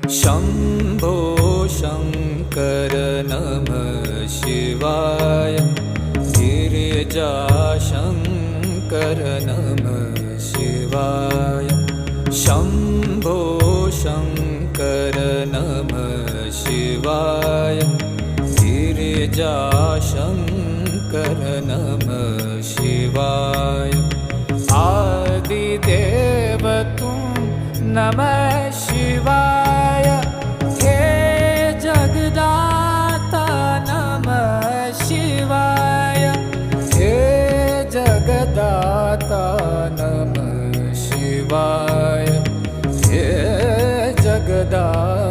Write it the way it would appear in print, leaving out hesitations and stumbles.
शम्भो शङ्कर नमः शिवाय। गिरिजाशङ्कर नमः शिवाय। शम्भो शङ्कर नमः शिवाय। गिरिजाशङ्कर नमः शिवाय। आदिदेव तुम नमः शिवाय। हे जगदाता नमः शिवाय। हे जगदाता नमः शिवाय। हे जगदाता